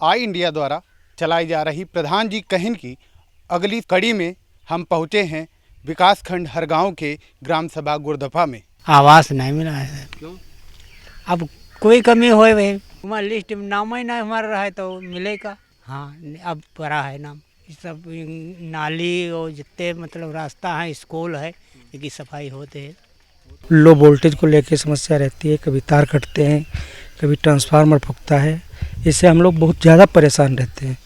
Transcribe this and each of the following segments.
आई India द्वारा चलाई जा रही प्रधान जी कहन की अगली कड़ी में हम पहुंचे हैं विकासखंड हरगांव के ग्राम सभा गुरदफा में। आवास नहीं मिला है। क्यों? अब कोई कमी होए भाई, हमारा लिस्ट में नाम ही ना हमारा रहा है तो मिलेगा। हाँ, अब पड़ा है नाम। सब नाली और जितने मतलब रास्ता है, स्कूल है, इनकी सफाई होते है। लो वोल्टेज को लेकर समस्या रहती है, कभी तार कटते हैं, कभी ट्रांसफार्मर फूकता है। इससे हम लोग बहुत ज़्यादा परेशान रहते हैं।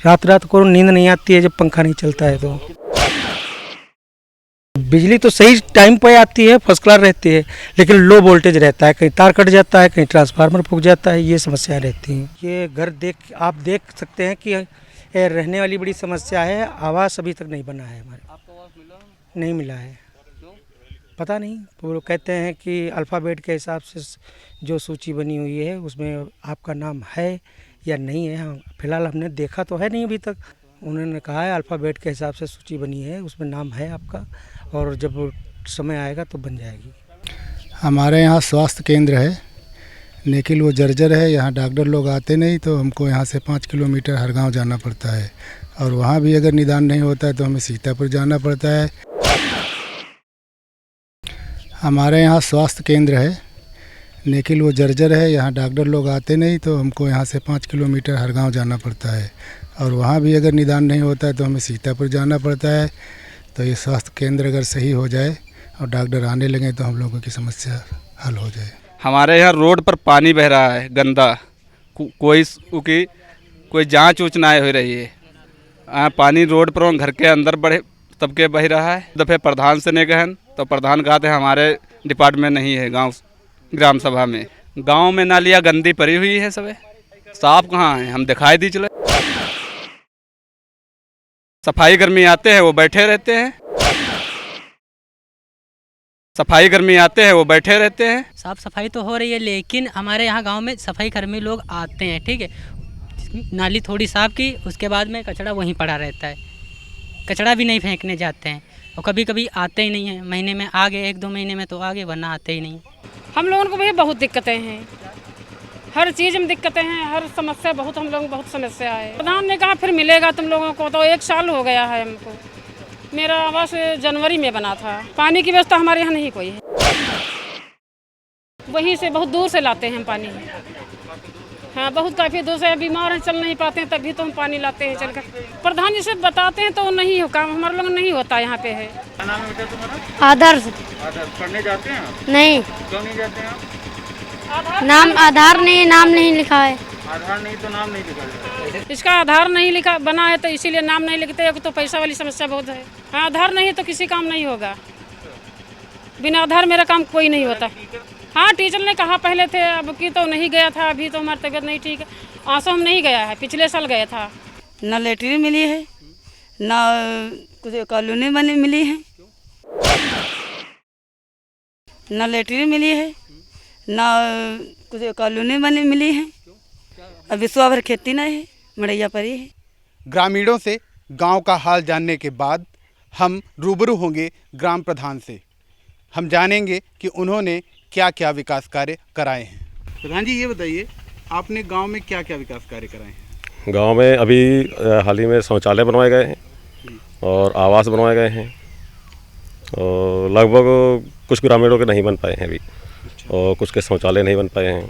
रात को नींद नहीं आती है जब पंखा नहीं चलता है। तो बिजली तो सही टाइम पे आती है, फर्स्ट क्लास रहती है, लेकिन लो वोल्टेज रहता है, कहीं तार कट जाता है, कहीं ट्रांसफार्मर फूक जाता है। ये समस्या रहती है। ये घर आप देख सकते हैं कि ये रहने वाली बड़ी समस्या है। आवास अभी तक नहीं बना है हमारे। आपको आवास मिला? नहीं मिला है। क्यों? पता नहीं। वो कहते हैं कि अल्फ़ाबेट के हिसाब से जो सूची बनी हुई है उसमें आपका नाम है या नहीं है। हम फिलहाल हमने देखा तो है नहीं अभी तक। उन्होंने कहा है अल्फ़ाबेट के हिसाब से सूची बनी है, उसमें नाम है आपका, और जब समय आएगा तो बन जाएगी। हमारे यहाँ स्वास्थ्य केंद्र है, लेकिन वो जर्जर है। यहाँ डॉक्टर लोग आते नहीं, तो हमको यहाँ से 5 किलोमीटर हरगांव जाना पड़ता है, और वहाँ भी अगर निदान नहीं होता है तो हमें सीतापुर जाना पड़ता है। हमारे यहाँ स्वास्थ्य केंद्र है, लेकिन वो जर्जर है। यहाँ डॉक्टर लोग आते नहीं, तो हमको यहाँ से 5 किलोमीटर हरगांव जाना पड़ता है, और वहाँ भी अगर निदान नहीं होता है तो हमें सीतापुर जाना पड़ता है। तो ये स्वास्थ्य केंद्र अगर सही हो जाए और डॉक्टर आने लगे तो हम लोगों की समस्या हल हो जाए। हमारे यहाँ रोड पर पानी बह रहा है गंदा, कोई जांच ऊँच ना हो रही है। पानी रोड पर घर के अंदर बड़े तबके बह रहा है। दफ़े प्रधान से नहीं गहन तो प्रधान कहते हैं हमारे डिपार्टमेंट नहीं है ग्राम सभा में। गांव में नालियाँ गंदी पड़ी हुई है, सब साफ कहाँ है, हम दिखाई दी चले। सफाई कर्मी आते हैं वो बैठे रहते हैं, साफ सफाई तो हो रही है, लेकिन हमारे यहाँ गांव में सफाई कर्मी लोग आते हैं, ठीक है, नाली थोड़ी साफ की, उसके बाद में कचरा वहीं पड़ा रहता है। कचरा भी नहीं फेंकने जाते हैं, और कभी कभी आते ही नहीं हैं। महीने में आ गए, 1-2 महीने में तो आगे, वरना आते ही नहीं। हम लोगों को भी बहुत दिक्कतें हैं, हर चीज़ में दिक्कतें हैं, हर समस्या बहुत, हम लोगों को बहुत समस्या है। प्रधान ने कहा फिर मिलेगा तुम लोगों को, तो 1 साल हो गया है हमको। मेरा आवास जनवरी में बना था। पानी की व्यवस्था हमारे यहाँ नहीं कोई है, वहीं से बहुत दूर से लाते हैं हम पानी। हाँ, बहुत काफ़ी दूर से, बीमार हैं, चल नहीं पाते हैं, तभी तो हम पानी लाते हैं चलकर। प्रधान जी से बताते हैं तो नहीं हो काम, हमारे लोग नहीं होता यहाँ पे है। क्या नाम है बेटा तुम्हारा? आदर्श। पढ़ने जाते हैं आप? नहीं। क्यों नहीं जाते हैं आप? नाम आधार नहीं, नाम नहीं लिखा है। आधार नहीं तो नाम नहीं लिखा है। इसका आधार नहीं लिखा बना है तो इसीलिए नाम नहीं लिखते, तो पैसा वाली समस्या बहुत है। हाँ, आधार नहीं तो किसी काम नहीं होगा, बिना आधार मेरा काम कोई नहीं होता। हाँ, टीचर ने कहा पहले थे, अब की तो नहीं गया था, अभी तो हमारी तबीयत नहीं ठीक है। आसम नहीं गया है, पिछले साल गया था। ना लेटरिन मिली है, ना कुछ कॉलोनी बनी मिली है, ना लेटरिन मिली है, ना कुछ कॉलोनी बनी मिली है। अब विश्वा भर खेती नहीं है, मड़ैया पड़ी है। ग्रामीणों से गांव का हाल जानने के बाद हम रूबरू होंगे ग्राम प्रधान से। हम जानेंगे कि उन्होंने क्या क्या विकास कार्य कराए हैं। प्रधान जी, ये बताइए, आपने गांव में क्या क्या विकास कार्य कराए हैं? गांव में अभी हाल ही में शौचालय बनवाए गए हैं और आवास बनवाए गए हैं, और लगभग कुछ ग्रामीणों के नहीं बन पाए हैं अभी, और कुछ के शौचालय नहीं बन पाए हैं।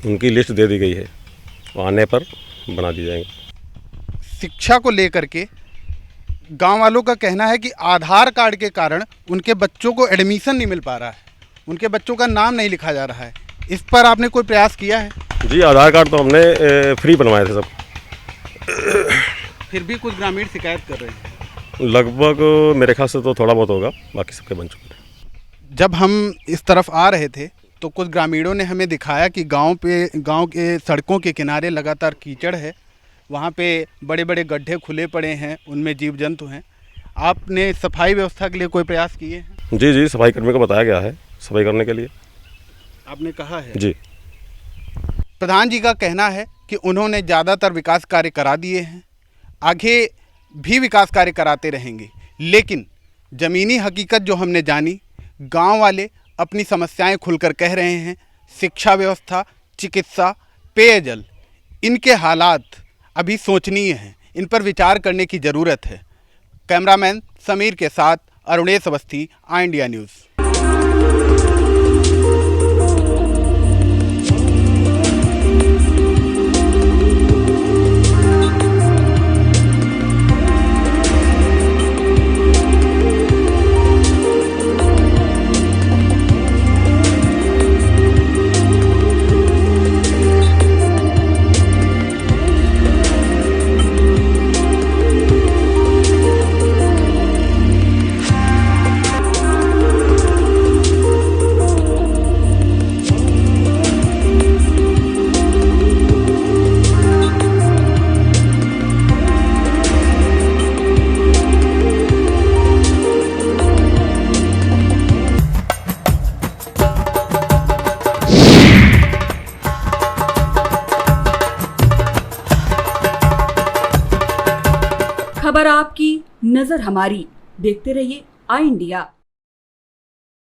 उनकी लिस्ट दे दी गई है, आने पर बना दी जाएंगे। शिक्षा को लेकर के गांव वालों का कहना है कि आधार कार्ड के कारण उनके बच्चों को एडमिशन नहीं मिल पा रहा है, उनके बच्चों का नाम नहीं लिखा जा रहा है। इस पर आपने कोई प्रयास किया है? जी, आधार कार्ड तो हमने फ्री बनवाए थे सब। फिर भी कुछ ग्रामीण शिकायत कर रहे हैं। लगभग मेरे ख्याल से तो थोड़ा बहुत होगा, बाकी सबके बन चुके हैं। जब हम इस तरफ आ रहे थे तो कुछ ग्रामीणों ने हमें दिखाया कि गांव के सड़कों के किनारे लगातार कीचड़ है, वहाँ पे बड़े बड़े गड्ढे खुले पड़े हैं, उनमें जीव जंतु हैं। आपने सफाई व्यवस्था के लिए कोई प्रयास किए हैं? जी, सफाई कर्मी को बताया गया है सफाई करने के लिए, आपने कहा है? जी। प्रधान जी का कहना है कि उन्होंने ज़्यादातर विकास कार्य करा दिए हैं, आगे भी विकास कार्य कराते रहेंगे। लेकिन ज़मीनी हकीकत जो हमने जानी, गांव वाले अपनी समस्याएं खुलकर कह रहे हैं। शिक्षा व्यवस्था, चिकित्सा, पेयजल, इनके हालात अभी सोचनीय हैं, इन पर विचार करने की ज़रूरत है। कैमरामैन समीर के साथ अरुणेश अवस्थी, आई इंडिया न्यूज़। खबर आपकी, नजर हमारी। देखते रहिए आई इंडिया।